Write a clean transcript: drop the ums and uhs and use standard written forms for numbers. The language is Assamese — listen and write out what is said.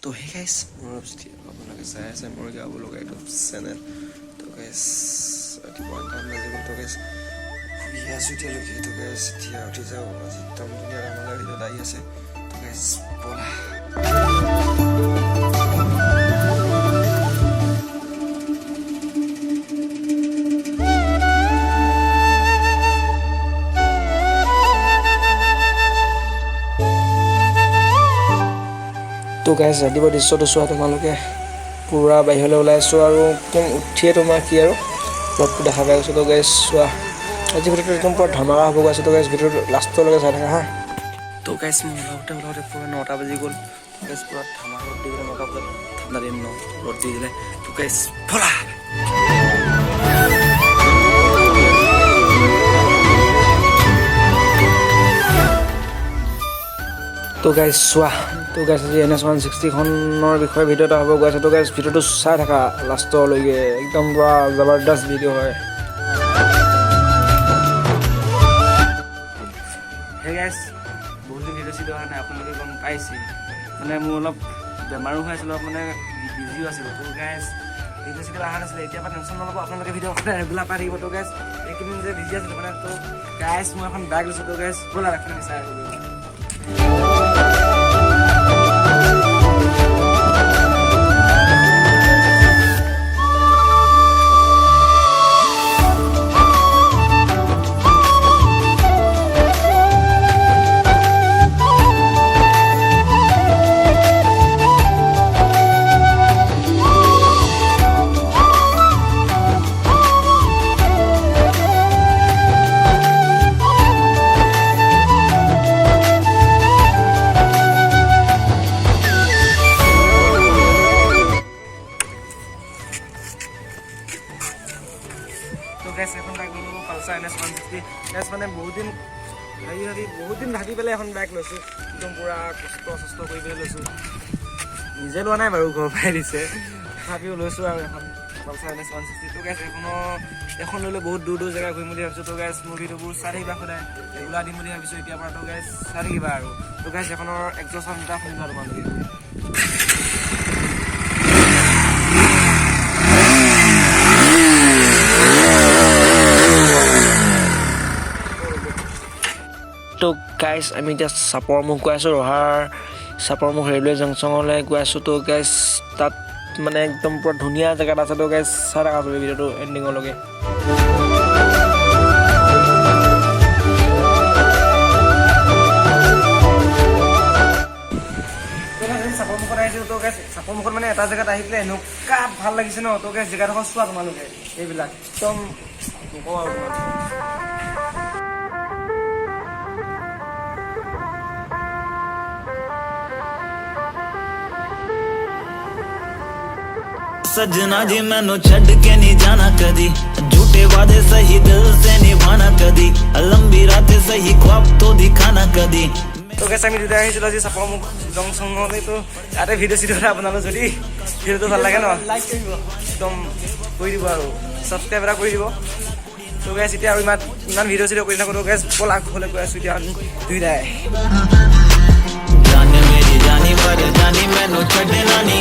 তো হে গাইছ মোৰ আপোনালোকে চাই আছে মোৰ গাব লগা ইউটিউব চেনেল তো গাইছ ৰাতিপুৱা 8 বাজি গ'ল তো গাইছ শুই আছোঁ এতিয়ালৈকে তো গাইছ এতিয়া উঠি যাওঁ আজি একদম ধুনীয়া ডাঙৰ ভিডিঅ' আহি আছে তো গাইছ ব'লা তো গাইছ ৰাতিপুৱা দৃশ্যটো চোৱা তোমালোকে পুৰা বাহিৰলৈ ওলাই আছোঁ আৰু একদম উঠিয়ে তোমাৰ কি আৰু প্লটটো দেখা পাই গৈছোঁ তো গাইছ চোৱা আজি ভিডিঅ'টো একদম পুৰা ধমাকা হ'ব গৈ আছে তো গাইছ ভিডিঅ'টো লাষ্টলৈকে চাই থাকা হা তো গাইছ মই ওলাওঁতে পুৰা 9টা বাজি গ'ল গাইছ পুৰা ধমাকা ৰ'দ দি দিলে 9টা বজাত ঠাণ্ডা দিন ন ৰ'দ দি দিলে তো গাইছ ব'লা তো গাইছ চোৱা তো গাইছ আজি NS160 খনৰ বিষয়ে ভিডিঅ' এটা হ'ব গৈ আছে তো গাইছ ভিডিঅ'টো চাই থাকা লাষ্টলৈকে একদম পুৰা জবৰদস্ত ভিডিঅ' হয় হে গাইছ বহুত ভিডিঅ' চিডিঅ' অহা নাই আপোনালোকে গম পাইছে মানে মোৰ অলপ বেমাৰো হৈ আছিলোঁ মানে বিজিও আছিলোঁ তো গাইছ ভিডিঅ' চিডিঅ' অহা নাছিলে এতিয়া পৰা টেনশ্যন নল'ব আপোনালোকে ভিডিঅ' ৰেগুলাৰ পাই থাকিব তো গাইছ এইকেইদিন যে বিজি আছিলোঁ মানে তো গাইছ মই এখন বাইক লৈছোঁ তো গাইছ ব'লা এখন চাই আহিব তো গাইছ এখন বাইক ল'লোঁ পালচাৰ NS160 গাইছ মানে বহুত দিন ভাবি পেলাই এখন বাইক লৈছোঁ একদম পুৰা কষ্ট কৰি পেলাই লৈছোঁ নিজে লোৱা নাই বাৰু ঘৰৰ পৰাই দিছে তথাপিও লৈছোঁ আৰু এখন পালচাৰ NS160 তো গাইছ এখন ল'লে বহুত দূৰ জেগা ঘূৰিম বুলি ভাবিছোঁ তো গাইছ মোৰ ভিডিঅ'বোৰ চাই থাকিবা সদায় ৰেগুলাৰ দিম বুলি ভাবিছোঁ এতিয়াৰ পৰা তো গাইছ চাই থাকিবা আৰু তো গাইছ এখনৰ একজছন এটা শুনিবা তোমালোকে তো গাইছ আমি এতিয়া চাপৰ মুখ গৈ আছোঁ ৰহাৰ চাপৰ মুখ ৰেলৱে জংচনলৈ গৈ আছোঁ তো গাইছ তাত মানে একদম পুৰা ধুনীয়া জেগাত আছে তো গাইছ চাই থকা তুমি ভিডিঅ'টো এণ্ডিঙলৈকে চাপৰ মুখত আহিছোঁ তো গাইছ চাপৰ মুখত মানে এটা জেগাত আহি পেলাই এনেকুৱা ভাল লাগিছে ন তো গাইছ জেগাডোখৰ চোৱা তোমালোকে এইবিলাক একদম নকওঁ আৰু सजना जी मैनू छड़ के नहीं जाना कदी झूठे वादे सही दिल से निभाना कदी लंबी रातें सही ख्वाब तो दिखाना कदी তো গাইছ আমি দুটাই আহিছিলোঁ আজি চাপৰ মুখ জংচনলৈ তো ইয়াতে ভিডিঅ' চিডিঅ' এটা আপোনালোক যদি ভিডিঅ'টো ভাল লাগে ন লাইক কৰিব একদম কৰি দিব আৰু ছাবস্ক্ৰাইব এটা কৰি দিব তো গাইছ এতিয়া আৰু ইমান ভিডিঅ' চিডিঅ' কৰি থাকোঁ তো গাইছ ব'লা ঘৰলৈ গৈ আছোঁ এতিয়া আমি দুইটাই जान मेरी जानी पर जानी मैनू छड़ना नहीं